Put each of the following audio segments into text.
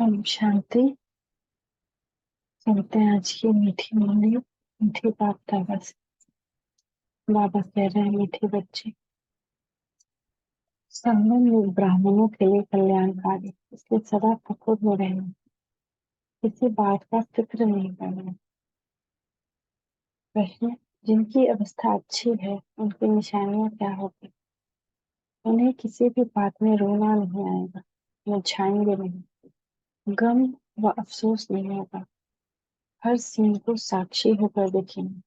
ओम शांति। सुनते हैं आज की मीठी वाली मीठी बात बाबा से। बाबा कह रहे हैं, मीठे बच्चे, संगम युग ब्राह्मणों के लिए कल्याणकारी, इसलिए सदा पकड़ में रहना, किसी बात का फिक्र नहीं करना। प्रश्न: जिनकी अवस्था अच्छी है उनकी निशानियां क्या होगी? उन्हें किसी भी बात में रोना नहीं आएगा, मुरझाएंगे नहीं, गम व अफसोस नहीं होगा। हर सीन को साक्षी होकर देखेंगे,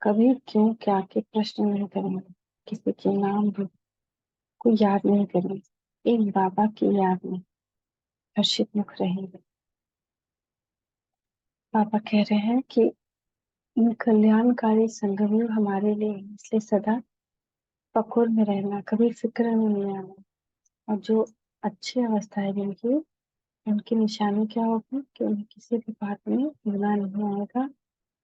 कभी क्यों क्या के प्रश्न नहीं करेंगे, किसी के नाम रूप को याद नहीं करेंगे, एक बाबा की याद में हर्षित मुख रहेंगे। पापा कह रहे हैं कि इन कल्याणकारी संगम हमारे लिए है, इसलिए सदा पकड़ में रहना, कभी फिक्र में नहीं आना। और जो अच्छी अवस्था है जिनकी, उनकी निशानी क्या होगी कि उन्हें किसी भी बात में बुरा नहीं आएगा,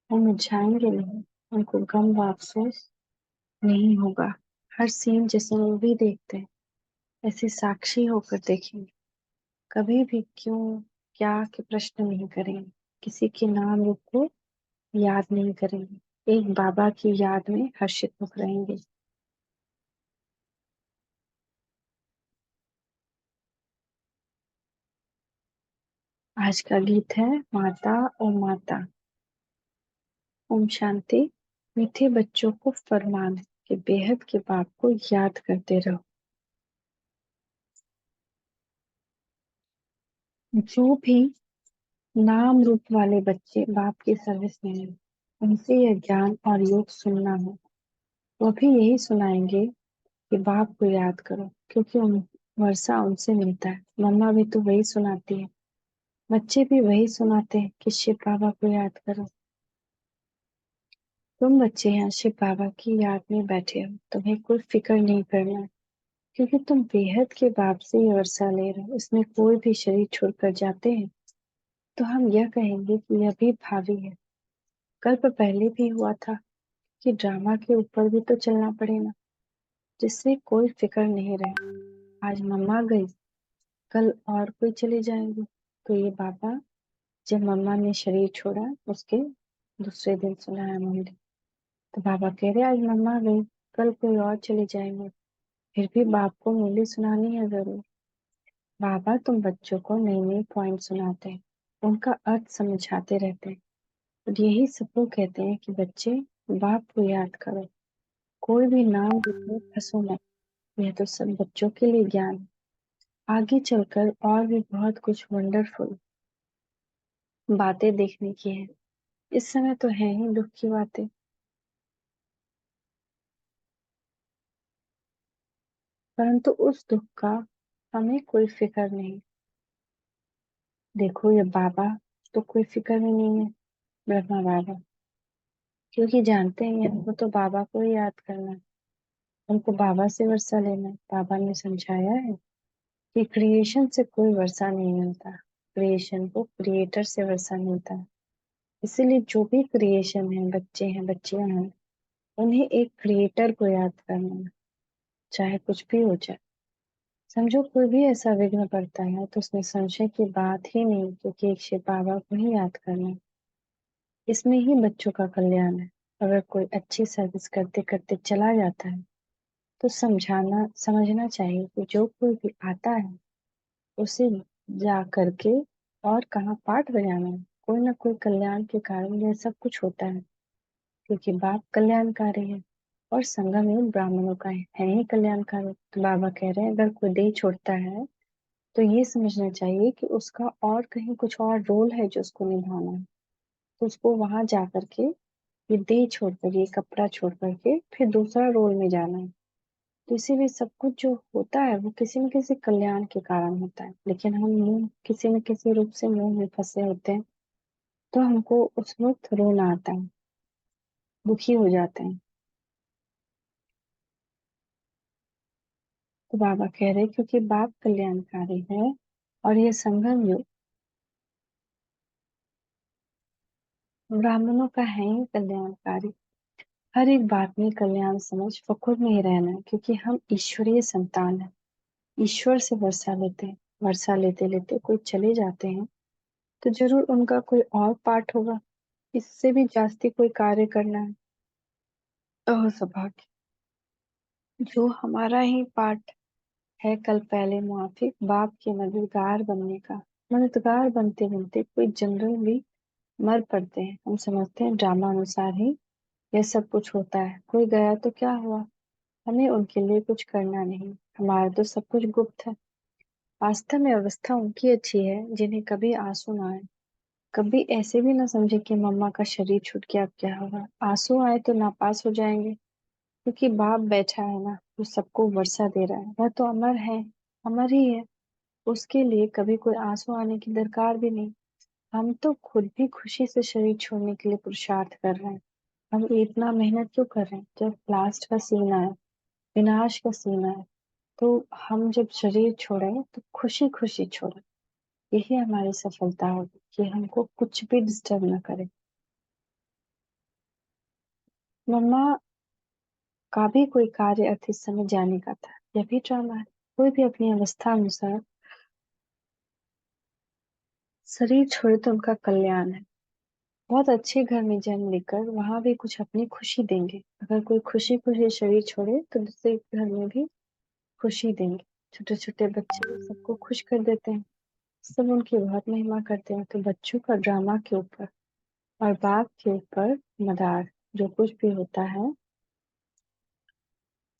वो मुरझाएंगे नहीं, उनको गम व अफसोस नहीं होगा। हर सीन जैसे मूवी देखते हैं ऐसे साक्षी होकर देखेंगे, कभी भी क्यों क्या के प्रश्न नहीं करेंगे, किसी के नाम रूप को याद नहीं करेंगे, एक बाबा की याद में हर्षित मुख रहेंगे। आज का गीत है माता ओ माता। ओम शांति। मीठे बच्चों को फरमान है कि बेहद के बाप को याद करते रहो। जो भी नाम रूप वाले बच्चे बाप की सर्विस में हैं, उनसे यह ज्ञान और योग सुनना है। वो भी यही सुनाएंगे कि बाप को याद करो, क्योंकि वर्षा उनसे मिलता है। मम्मा भी तो वही सुनाती है, बच्चे भी वही सुनाते हैं कि शिव बाबा को याद करो। तुम बच्चे यहाँ शिव बाबा की याद में बैठे हो, तुम्हें कोई फिक्र नहीं करना, क्योंकि तुम बेहद के बाप से ये वर्षा ले रहे हो। इसमें कोई भी शरीर छोड़कर जाते हैं तो हम यह कहेंगे कि यह भी भावी है। कल्प पहले भी हुआ था कि ड्रामा के ऊपर भी तो चलना पड़ेगा, जिससे कोई फिक्र नहीं रहे। आज मम्मा गई, कल और कोई चले जाएंगे, तो ये बाबा जब मम्मा ने शरीर छोड़ा उसके दूसरे दिन सुनाया मुझे। तो बाबा कह रहे आज मम्मा गई, कल कोई और चले जाएंगे, फिर भी बाप को मूली सुनानी है जरूर। बाबा तुम बच्चों को नई नई पॉइंट सुनाते हैं, उनका अर्थ समझाते रहते हैं, और यही सब लोग कहते हैं कि बच्चे बाप को याद करो, कोई भी नाम में फंसो मत। यह तो सब बच्चों के लिए ज्ञान है, आगे चलकर और भी बहुत कुछ वंडरफुल बातें देखने की है। इस समय तो है ही दुख की बातें, परंतु उस दुख का हमें कोई फिक्र नहीं। देखो ये बाबा तो कोई फिक्र ही नहीं है, ब्रह्मा बाबा, क्योंकि जानते हैं हमको तो बाबा को ही याद करना है, हमको बाबा से वर्षा लेना है। बाबा ने समझाया है कि क्रिएशन से कोई वर्षा नहीं मिलता, क्रिएशन को क्रिएटर से वर्षा मिलता है। इसीलिए जो भी क्रिएशन है, बच्चे हैं बच्चियां हैं, उन्हें एक क्रिएटर को याद करना है, चाहे कुछ भी हो जाए। समझो कोई भी ऐसा विघ्न पड़ता है तो उसमें संशय की बात ही नहीं, क्योंकि एक शिव बाबा को ही याद करना है। इसमें ही बच्चों का कल्याण है। अगर कोई अच्छी सर्विस करते करते चला जाता है तो समझाना समझना चाहिए कि जो कोई भी आता है उसे जा करके और कहाँ पाठ बजाना है। कोई ना कोई कल्याण के कारण यह सब कुछ होता है, क्योंकि बाप कल्याणकारी है और संगम योग ब्राह्मणों का है ही कल्याणकारी। तो बाबा कह रहे हैं अगर कोई देह छोड़ता है तो ये समझना चाहिए कि उसका और कहीं कुछ और रोल है जो उसको निभाना है, तो उसको वहां जा करके ये देह छोड़ कर, ये कपड़ा छोड़ करके फिर दूसरा रोल में जाना है। तो इसीलिए सब कुछ जो होता है वो किसी न किसी कल्याण के कारण होता है, लेकिन हम मुंह किसी न किसी रूप से मुंह में फंसे होते हैं, तो हमको उस वक्त रोना आता है, दुखी हो जाते हैं। तो बाबा कह रहे क्योंकि बाप कल्याणकारी है और ये संगम युग ब्राह्मणों का है ही कल्याणकारी। हर एक बात में कल्याण समझ फखुर में ही रहना है, क्योंकि हम ईश्वरीय संतान हैं, ईश्वर से वर्षा लेते हैं। वर्षा लेते लेते कोई चले जाते हैं तो जरूर उनका कोई और पार्ट होगा, इससे भी जास्ती कोई कार्य करना है। ओह सौभाग्य, जो हमारा ही पार्ट है कल पहले मुआफिक बाप के मददगार बनने का। मददगार बनते बनते कोई जनरली मर पड़ते हैं। हम समझते हैं ड्रामा अनुसार ही यह सब कुछ होता है। कोई गया तो क्या हुआ, हमें उनके लिए कुछ करना नहीं, हमारा तो सब कुछ गुप्त है। वास्तव में अवस्था उनकी अच्छी है जिन्हें कभी आंसू ना आए, कभी ऐसे भी ना समझे कि मम्मा का शरीर छूट गया अब क्या होगा। आंसू आए तो नापास हो जाएंगे, क्योंकि बाप बैठा है ना, वो सबको वर्षा दे रहा है, वह तो अमर है, अमर ही है। उसके लिए कभी कोई आंसू आने की दरकार भी नहीं। हम तो खुद भी खुशी से शरीर छोड़ने के लिए पुरुषार्थ कर रहे हैं। हम इतना मेहनत क्यों कर रहे हैं? जब लास्ट का सीन आए, विनाश का सीन आए, तो हम जब शरीर छोड़े तो खुशी खुशी छोड़े। यही हमारी सफलता होगी कि हमको कुछ भी डिस्टर्ब ना करे। मम्मा का भी कोई कार्य अर्थ इस समय जाने का था, यह भी ड्रामा है। कोई भी अपनी अवस्था अनुसार शरीर छोड़े तो उनका कल्याण है। बहुत अच्छे घर में जन्म लेकर वहां भी कुछ अपनी खुशी देंगे। अगर कोई खुशी खुशी शरीर छोड़े तो दूसरे घर में भी खुशी देंगे। छोटे छोटे बच्चे सबको खुश कर देते हैं, सब उनकी बहुत महिमा करते हैं। तो बच्चों का ड्रामा के ऊपर और बाप के ऊपर मदार, जो कुछ भी होता है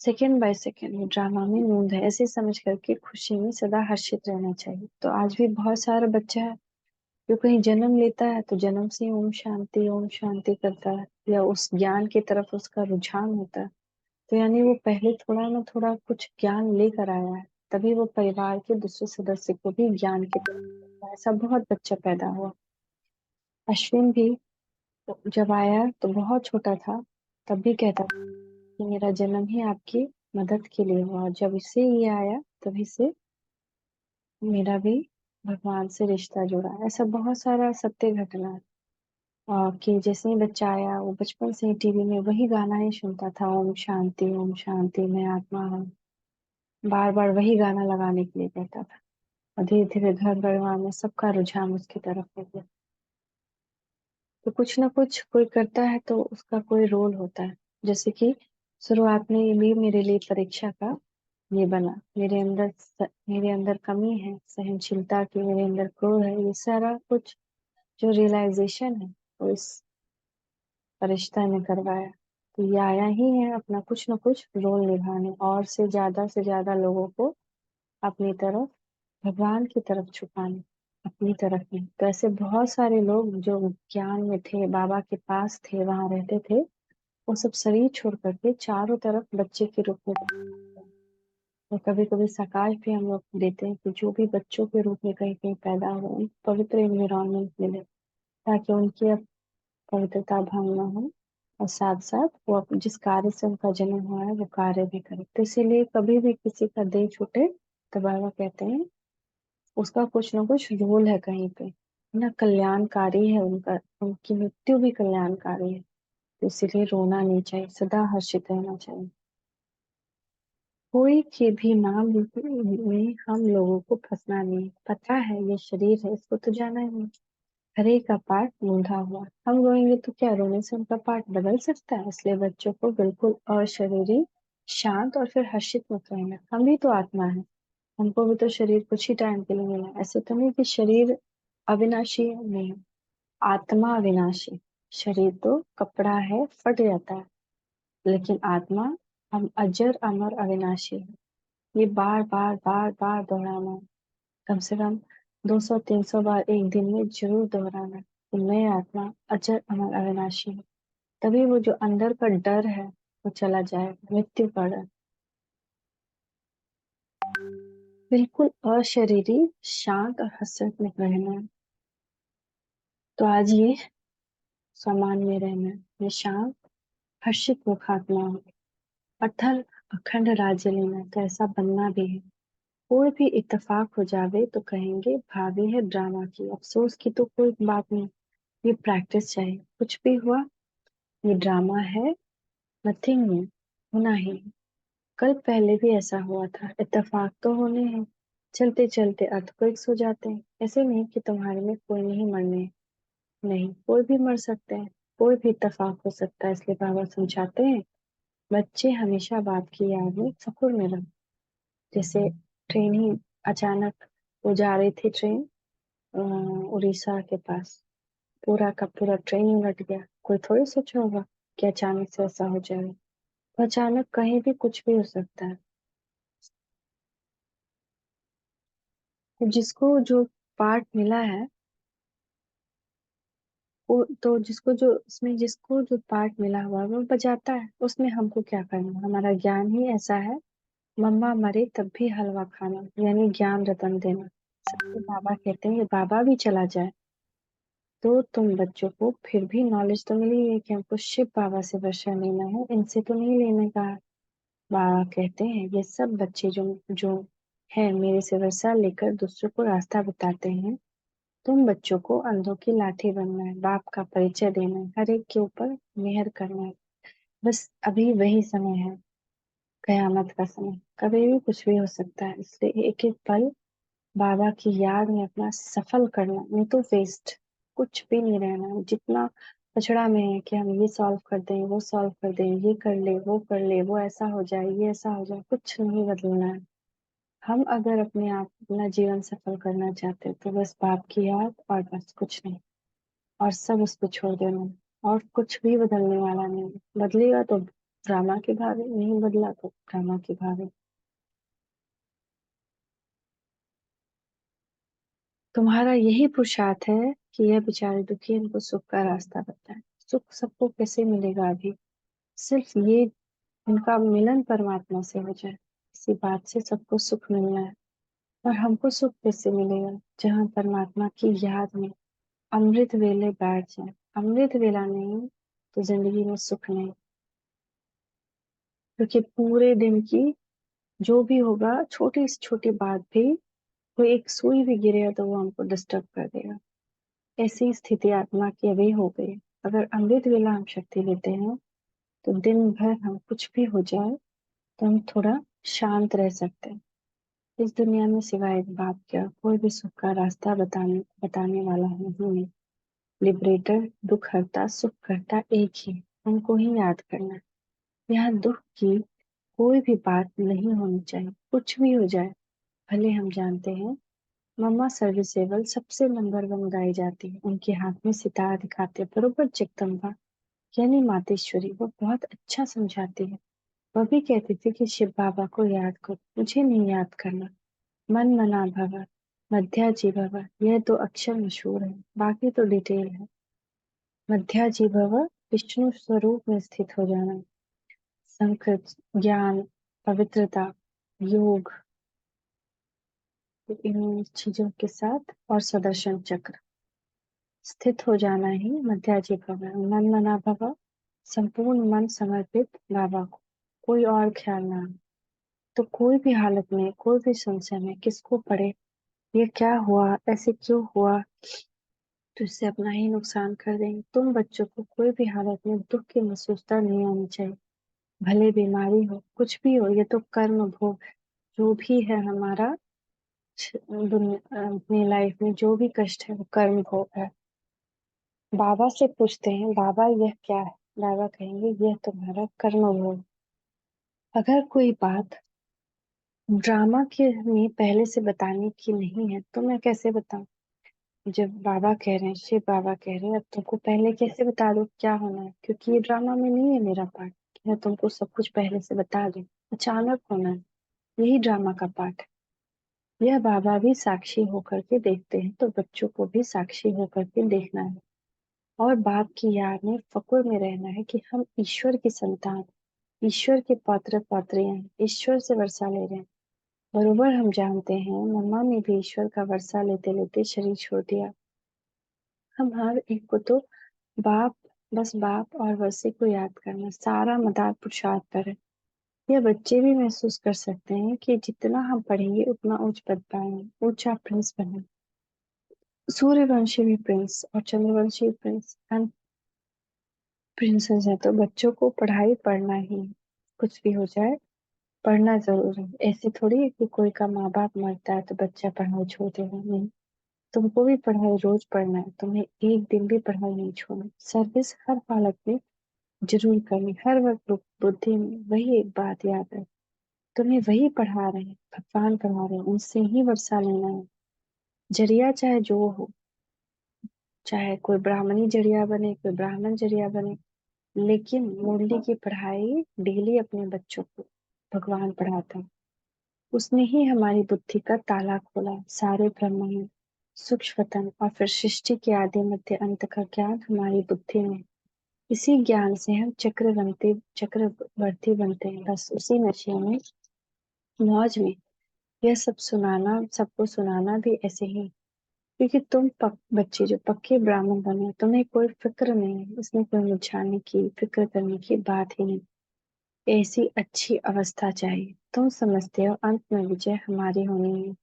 सेकेंड बाय सेकेंड वो ड्रामा में मूंद है, ऐसे समझ करके खुशी में सदा हर्षित रहना चाहिए। तो आज भी बहुत सारा बच्चा है जो कहीं जन्म लेता है तो जन्म से ही ओम शांति करता है, या उस ज्ञान की तरफ उसका रुझान होता है। तो यानी वो पहले थोड़ा ना थोड़ा कुछ ज्ञान लेकर आया है, तभी वो परिवार के दूसरे सदस्य को भी ज्ञान की तरफ लेकर आया। ऐसा बहुत बच्चा पैदा हुआ। अश्विन भी जब आया तो बहुत छोटा था, तब भी कहता था कि मेरा जन्म ही आपकी मदद के लिए हुआ, और जब इससे ये आया तभी से मेरा भी भगवान से रिश्ता जुड़ा। ऐसा बहुत सारा सत्य घटना है। कि जैसे ही बच्चा आया वो बचपन से ही टीवी में वही गाना ही सुनता था, ओम शांति मैं आत्मा हूँ। बार बार वही गाना लगाने के लिए कहता था, और धीरे धीरे घर परिवार में सबका रुझान उसकी तरफ हो गया। तो कुछ ना कुछ कोई करता है तो उसका कोई रोल होता है। जैसे कि शुरुआत में ये भी मेरे लिए परीक्षा का ये बना। मेरे अंदर कमी है सहनशीलता की, मेरे अंदर क्रोध है, ये सारा कुछ जो रियलाइजेशन है वो इस फरिश्ता ने करवाया। तो ये आया ही है अपना कुछ न कुछ रोल निभाने, और से ज्यादा लोगों को अपनी तरफ, भगवान की तरफ छुपाने, अपनी तरफ नहीं। तो ऐसे बहुत सारे लोग जो ज्ञान में थे, बाबा के पास थे, वहां रहते थे, वो सब शरीर छोड़ करके चारों तरफ बच्चे के रूप में पैदा। और कभी कभी सकाश भी हम लोग देते हैं कि जो भी बच्चों के रूप में कहीं कहीं पैदा हो, पवित्र एनवायरनमेंट मिले, ताकि उनकी अब पवित्रता भंग न हो, और साथ साथ वो जिस कार्य से उनका जन्म हुआ है वो कार्य भी करे। तो इसीलिए कभी भी किसी का देह छूटे तो बाबा कहते हैं उसका कुछ ना कुछ रोल है कहीं पे, ना कल्याणकारी है उनका, उनकी मृत्यु भी कल्याणकारी है। तो इसीलिए रोना नहीं चाहिए, सदा हर्षित रहना चाहिए। कोई के भी नाम में हम लोगों को फंसना नहीं। पता है ये शरीर है, इसको तो जाना ही नहीं। हरे का पाठ मूंधा हुआ, हम रोएंगे तो क्या रोने से उनका पाठ बदल सकता है? इसलिए बच्चों को बिल्कुल अशरीरी, शांत और फिर हर्षित मत रहना। हम भी तो आत्मा है, हमको भी तो शरीर कुछ ही टाइम के लिए मिला है। ऐसे तो नहीं कि शरीर अविनाशी है, नहीं, आत्मा अविनाशी। शरीर तो कपड़ा है, फट जाता है, लेकिन आत्मा हम अजर अमर अविनाशी है। ये बार बार बार बार दोहराना है, कम से कम 200-300 बार एक दिन में जरूर दोहराना है कि मैं आत्मा अजर अमर अविनाशी हूँ। तभी वो जो अंदर का डर है वो चला जाएगा, मृत्यु का डर। बिल्कुल अशरीरी, शांत और हसरत में रहना है। तो आज ये सामान में रहना है, ये शांत हर्षित मुखात्मा हो, अथल अखंड राज्य लेना है, तो ऐसा बनना भी है। कोई भी इत्तेफाक हो जावे तो कहेंगे भाभी है ड्रामा की, अफसोस की तो कोई बात नहीं, ये प्रैक्टिस चाहिए। कुछ भी हुआ ये ड्रामा है, नथिंग न्यू, होना ही है। कल पहले भी ऐसा हुआ था, इत्तेफाक तो होने हैं। चलते चलते अर्थक्वेक्स हो जाते हैं। ऐसे नहीं कि तुम्हारे में कोई नहीं मरने, नहीं, कोई भी मर सकते हैं, कोई भी इत्तेफाक हो सकता है। इसलिए बाबा समझाते हैं बच्चे हमेशा बाप की याद में फकुर में रहो। जैसे ट्रेन ही अचानक, वो जा रही थी ट्रेन उड़ीसा के पास, पूरा का पूरा ट्रेन उलट गया। कोई थोड़ी सोचा होगा कि अचानक से ऐसा हो जाएगा। तो अचानक कहीं भी कुछ भी हो सकता है। तो जिसको जो पार्ट मिला है, वो तो जिसको जो इसमें जिसको जो पार्ट मिला हुआ है वो बजाता है। उसमें हमको क्या करना, हमारा ज्ञान ही ऐसा है। मम्मा मरे तब भी हलवा खाना, यानी ज्ञान रतन देना। सबको बाबा कहते हैं कि बाबा भी चला जाए तो तुम बच्चों को फिर भी नॉलेज तो मिली है कि हमको शिव बाबा से वर्षा लेना है, इनसे तो नहीं लेने का है। बाबा कहते हैं ये सब बच्चे जो जो है मेरे से वर्षा लेकर दूसरों को रास्ता बताते हैं। तुम बच्चों को अंधों की लाठी बनना है, बाप का परिचय देना है, हर एक के ऊपर मेहर करना है। बस अभी वही समय है, कयामत का समय, कभी भी कुछ भी हो सकता है। इसलिए एक एक पल बाबा की याद में अपना सफल करना, नहीं तो वेस्ट, कुछ भी नहीं रहना। जितना कचड़ा में है कि हम ये सॉल्व कर दें, वो सॉल्व कर दें, ये कर ले, वो कर ले, वो ऐसा हो जाए, ये ऐसा हो जाए, कुछ नहीं बदलना है। हम अगर अपने आप अपना जीवन सफल करना चाहते हैं तो बस बाप की याद और बस कुछ नहीं, और सब उसको छोड़ देना। और कुछ भी बदलने वाला नहीं। बदलेगा तो ड्रामा के भागे, नहीं बदला तो ड्रामा के भागे। तुम्हारा यही पुरुषार्थ है कि यह बेचारे दुखी इनको सुख का रास्ता बताए। सुख सबको कैसे मिलेगा अभी, सिर्फ ये इनका मिलन परमात्मा से हो जाए, इसी बात से सबको सुख मिलना है। और हमको सुख कैसे मिलेगा, जहाँ परमात्मा की याद में अमृत वेले बैठ जाए। अमृत वेला नहीं तो जिंदगी में सुख नहीं। क्योंकि पूरे दिन की जो भी होगा, छोटी से छोटी बात भी, कोई एक सुई भी गिरेगा तो वो हमको डिस्टर्ब कर देगा। ऐसी स्थिति आत्मा की अभी हो गई। अगर अमृत वेला हम शक्ति लेते हैं तो दिन भर हम कुछ भी हो जाए तो हम थोड़ा शांत रह सकते हैं। इस दुनिया में सिवाय एक बाप का कोई भी सुख का रास्ता बताने बताने वाला नहीं है। लिबरेटर, दुख हरता, सुख करता एक ही, उनको ही याद करना है। यहाँ दुख की कोई भी बात नहीं होनी चाहिए, कुछ भी हो जाए। भले हम जानते हैं मम्मा सर्विसेबल सबसे नंबर वन गाई जाती है, उनके हाथ में सितार दिखाते बरोबर जगदम्बा, यानी मातेश्वरी, वो बहुत अच्छा समझाती है। वह भी कहती थी कि शिव बाबा को याद करो, मुझे नहीं याद करना। मन मना भव, मध्याजी भव, यह दो अक्षर मशहूर है, बाकी तो डिटेल है। मध्याजी भव विष्णु स्वरूप में स्थित हो जाना, संकृत, ज्ञान, पवित्रता, योग, इन चीजों के साथ, और सुदर्शन चक्र, स्थित हो जाना ही मध्याजी भव है। मन मना भव, संपूर्ण मन समर्पित बाबा को, कोई और ख्याल ना आए। तो कोई भी हालत में, कोई भी संशय में किसको पड़े, ये क्या हुआ, ऐसे क्यों हुआ, तो इससे अपना ही नुकसान कर देंगे। तुम बच्चों को कोई भी हालत में दुख की महसूसता नहीं होनी चाहिए। भले बीमारी हो, कुछ भी हो, ये तो कर्म भोग है। जो भी है हमारा दुनिया अपनी लाइफ में जो भी कष्ट है वो कर्म भोग है। बाबा से पूछते हैं बाबा यह क्या है, बाबा कहेंगे यह तुम्हारा कर्म भोग। अगर कोई बात ड्रामा के में पहले से बताने की नहीं है तो मैं कैसे बताऊं। जब बाबा कह रहे हैं, शिव बाबा कह रहे हैं, अब तुमको पहले कैसे बता दो क्या होना है, क्योंकि ये ड्रामा में नहीं है मेरा पार्ट कि मैं तुमको सब कुछ पहले से बता दूं। अचानक होना है, यही ड्रामा का पार्ट है। यह बाबा भी साक्षी होकर के देखते हैं तो बच्चों को भी साक्षी होकर के देखना है। और बाप की याद में फकुर में रहना है कि हम ईश्वर की संतान, ईश्वर के पात्र पात्रियां हैं, ईश्वर से वर्षा ले रहे हैं। बरोबर हम जानते हैं मम्मा ने भी ईश्वर का वर्षा लेते लेते शरीर छोड़ दिया। हम हर एक को तो बाप, बस बाप और वर्षे को याद करना, सारा मदार पुरुषार्थ पर है। यह बच्चे भी महसूस कर सकते हैं कि जितना हम पढ़ेंगे उतना उच्च पद पाएंगे, ऊंचा प्रिंस बने। सूर्यवंशी भी प्रिंस और चंद्रवंशी भी प्रिंस एंड प्रिंसेस है। तो बच्चों को पढ़ाई पढ़ना ही है। कुछ भी हो जाए पढ़ना जरूर है। ऐसे थोड़ी है कि कोई का माँ बाप मरता है तो बच्चा पढ़ाई छोड़ देगा, नहीं। तुमको भी पढ़ाई रोज पढ़ना है, तुम्हें एक दिन भी पढ़ाई नहीं छोड़नी। सर्विस हर हालत में जरूर करनी, हर वक्त बुद्धि में वही एक बात याद है, तुम्हें वही पढ़ा रहे हैं, भगवान पढ़ा रहे हैं, उनसे ही वर्षा लेना है। जरिया चाहे जो हो, चाहे कोई ब्राह्मणी जरिया बने, कोई ब्राह्मण जरिया बने, लेकिन मुरली की पढ़ाई डेली अपने बच्चों को भगवान पढ़ाता है। उसने ही हमारी बुद्धि का ताला खोला, सारे ब्रह्मांड, सूक्ष्मतम और फिर सृष्टि के आदि मध्य अंत का ज्ञान हमारी बुद्धि में। इसी ज्ञान से हम चक्रवर्ती बनते हैं। बस उसी नशे में, मौज में यह सब सुनाना, सबको सुनाना भी ऐसे ही। क्योंकि तुम बच्चे जो पक्के ब्राह्मण बने, तुम्हें कोई फिक्र नहीं है, इसमें कोई मुरझाने की, फिक्र करने की बात ही नहीं। ऐसी अच्छी अवस्था चाहिए। तुम समझते हो अंत में विजय हमारी होनी है।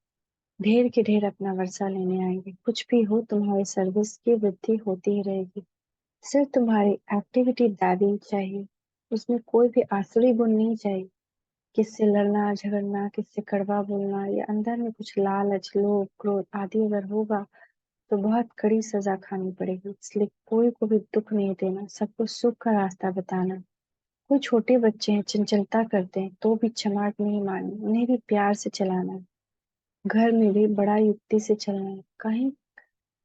ढेर के ढेर अपना वर्षा लेने आएंगे। कुछ भी हो, तुम्हारी सर्विस की वृद्धि होती ही रहेगी। सिर्फ तुम्हारी एक्टिविटी दादी चाहिए, उसमें कोई भी आसुरी गुण नहीं चाहिए। किससे लड़ना झगड़ना, किससे कड़वा बोलना, या अंदर में कुछ लालच लोभ क्रोध आदि अगर होगा तो बहुत कड़ी सजा खानी पड़ेगी। इसलिए कोई को भी दुख नहीं देना, सबको सुख का रास्ता बताना। कोई छोटे बच्चे हैं, चंचलता करते हैं, तो भी चमाट नहीं मारनी, उन्हें भी प्यार से चलाना है। घर में भी बड़ा युक्ति से चलना है। कहीं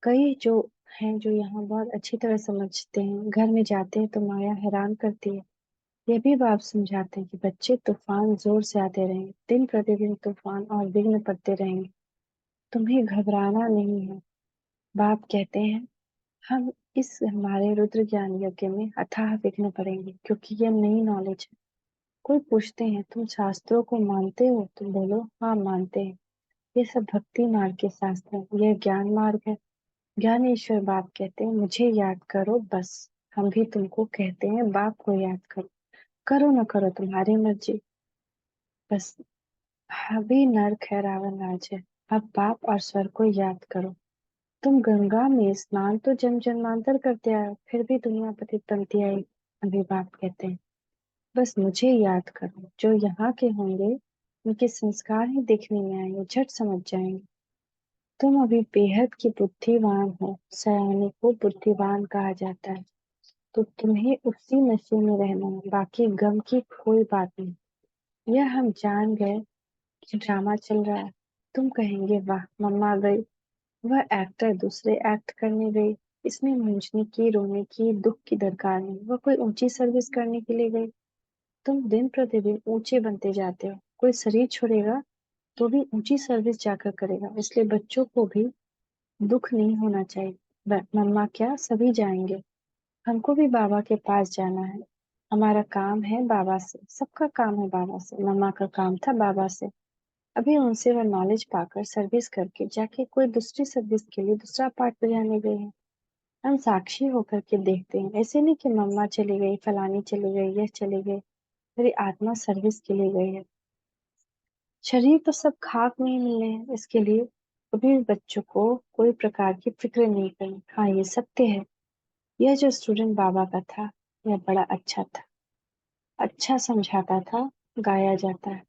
कई जो हैं जो यहाँ बहुत अच्छी तरह समझते हैं, घर में जाते हैं तो माया हैरान करती है। ये भी बाप समझाते हैं कि बच्चे, तूफान जोर से आते रहेंगे, दिन प्रतिदिन तूफान और विघ्न पड़ते रहेंगे, तुम्हें घबराना नहीं है। बाप कहते हैं हम इस हमारे रुद्र ज्ञान यज्ञ में अथाह विघ्न पड़ेंगे, क्योंकि यह नई नॉलेज है। कोई पूछते हैं तुम शास्त्रों को मानते हो, तुम बोलो हाँ मानते हैं। ये सब भक्ति मार्ग के शास्त्र है, यह ज्ञान मार्ग है। ज्ञानेश्वर बाप कहते हैं मुझे याद करो बस। हम भी तुमको कहते हैं बाप को याद करो, करो न करो तुम्हारी मर्जी। बस अभी नरक है, रावण राज है। अब बाप और स्वर को याद करो। तुम गंगा में स्नान तो जन्म जन्मांतर करते आए हो, फिर भी दुनिया पतित बनती आई। अभी बाप कहते हैं बस मुझे याद करो। जो यहाँ के होंगे उनके संस्कार ही देखने में आएंगे, झट समझ जाएंगे। तुम अभी बेहद की बुद्धिवान हो, सयाने को बुद्धिवान कहा जाता है। तो तुम्हें उसी नशे में रहना है, बाकी गम की कोई बात नहीं। यह हम जान गए कि ड्रामा चल रहा है। तुम कहेंगे वाह मम्मा गई, वह एक्टर दूसरे एक्ट करने गई, इसमें मूंझने की रोने की दुख की दरकार नहीं, वह कोई ऊंची सर्विस करने के लिए गई। तुम दिन प्रतिदिन ऊंचे बनते जाते हो, कोई शरीर छोड़ेगा तो भी ऊंची सर्विस जाकर करेगा। इसलिए बच्चों को भी दुख नहीं होना चाहिए। मम्मा क्या, सभी जाएंगे, हमको भी बाबा के पास जाना है। हमारा काम है बाबा से, सबका काम है बाबा से। मम्मा का काम था बाबा से। अभी उनसे वह नॉलेज पाकर सर्विस करके जाके कोई दूसरी सर्विस के लिए दूसरा पार्ट बजाने गए हैं। हम साक्षी होकर के देखते हैं। ऐसे नहीं कि मम्मा चली गई, फलानी चली गई, यह चली गई, मेरी आत्मा सर्विस के लिए गई है। शरीर तो सब खाक में ही मिलने हैं, इसके लिए कभी भी बच्चों को कोई प्रकार की फिक्र नहीं करनी। हाँ ये सत्य है, यह जो स्टूडेंट बाबा का था, यह बड़ा अच्छा था, अच्छा समझाता था, गाया जाता है।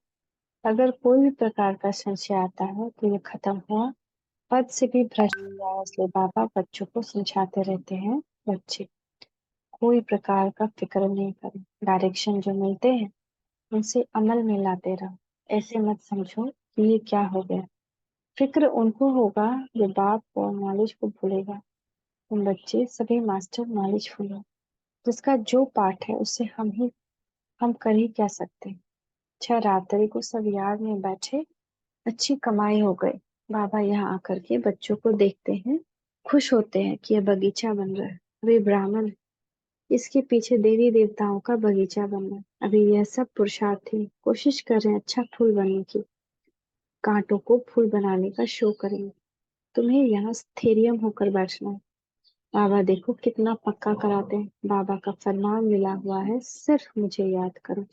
अगर कोई भी प्रकार का संशय आता है तो ये खत्म हुआ, पद से भी भ्रष्ट हो जाए। इसलिए बाबा बच्चों को समझाते रहते हैं, बच्चे कोई प्रकार का फिक्र नहीं करें, डायरेक्शन जो मिलते हैं उनसे अमल में लाते रहो। ऐसे मत समझो कि ये क्या हो गया। फिक्र उनको होगा जो बाप को नॉलेज को भूलेगा। तुम बच्चे सभी मास्टर नॉलेज भूलो, जिसका जो पाठ है उससे हम कर ही क्या सकते हैं। अच्छा रात्रि को सब याद में बैठे, अच्छी कमाई हो गई। बाबा यहाँ आकर के बच्चों को देखते हैं, खुश होते हैं कि यह बगीचा बन रहा है। अभी ब्राह्मण है, इसके पीछे देवी देवताओं का बगीचा बन रहा है। अभी यह सब पुरुषार्थी कोशिश कर रहे हैं अच्छा फूल बनने की, कांटों को फूल बनाने का शो करेंगे। तुम्हें यहाँ स्थैर्य होकर बैठना है। बाबा देखो कितना पक्का कराते हैं। बाबा का फरमान मिला हुआ है, सिर्फ मुझे याद करो।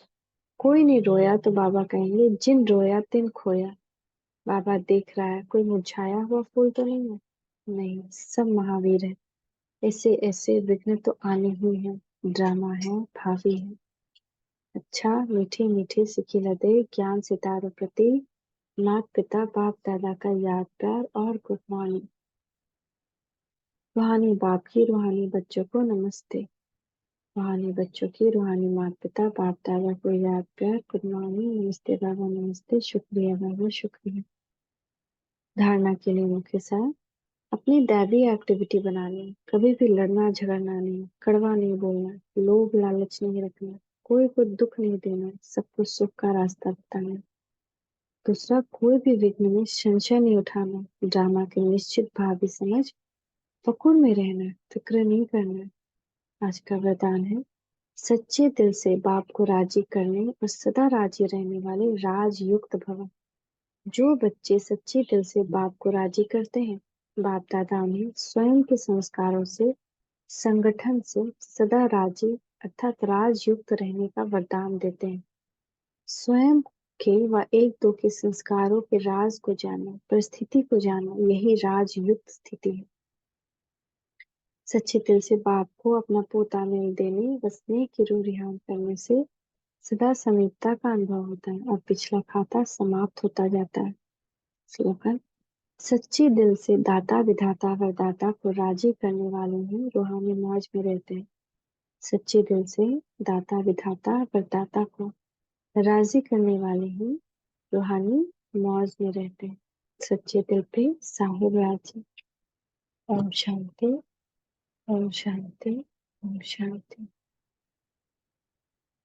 कोई नहीं रोया तो बाबा कहेंगे जिन रोया तिन खोया। बाबा देख रहा है, कोई मुरझाया हुआ फूल तो नहीं है, नहीं, सब महावीर है। ऐसे ऐसे विघ्न तो आने ही है, ड्रामा है, भावी है। अच्छा मीठी मीठी सी खिलते ज्ञान सितारों प्रति, माता पिता बाप दादा का याद प्यार और गुड मॉर्निंग। रूहानी बाप की रूहानी बच्चों को नमस्ते। रूहानी बच्चों की रूहानी माता पिता बाप दादा को याद प्यार गुड मॉर्निंग। नमस्ते बाबा, नमस्ते, शुक्रिया बाबा, शुक्रिया। धारणा के लिए मुख्य सार। अपनी दैवी एक्टिविटी बनानी, कभी भी लड़ना झगड़ना नहीं, कड़वा नहीं बोलना, लोभ लालच नहीं रखना, कोई को दुख नहीं देना, सबको सुख का रास्ता बताना। दूसरा, कोई भी विघ्न में संशय नहीं उठाना, ड्रामा के निश्चित भावी समझ पकड़ में रहना, फिक्र नहीं करना। आज का वरदान है, सच्चे दिल से बाप को राजी करने और सदा राजी रहने वाले राजयुक्त भव। जो बच्चे सच्चे दिल से बाप को राजी करते हैं, बाप दादा उन्हें स्वयं के संस्कारों से, संगठन से सदा राजी अर्थात राजयुक्त रहने का वरदान देते हैं। स्वयं के व एक दो के संस्कारों के राज को जाना, परिस्थिति को जाना, यही राजयुक्त स्थिति है। सच्चे दिल से बाप को अपना पोता मिल देने व स्नेह की रूह रिहान करने से सदा समीपता का अनुभव होता है और पिछला खाता समाप्त होता जाता है। स्लोगन। सच्चे दिल से दाता विधाता वरदाता को राजी करने वाले ही रूहानी मौज में रहते हैं। सच्चे दिल से दाता विधाता वरदाता को राजी करने वाले ही रूहानी मौज में रहते हैं। सच्चे दिल पे साहिब राजी। ओम शांति, ओम शांति, ओम शांति।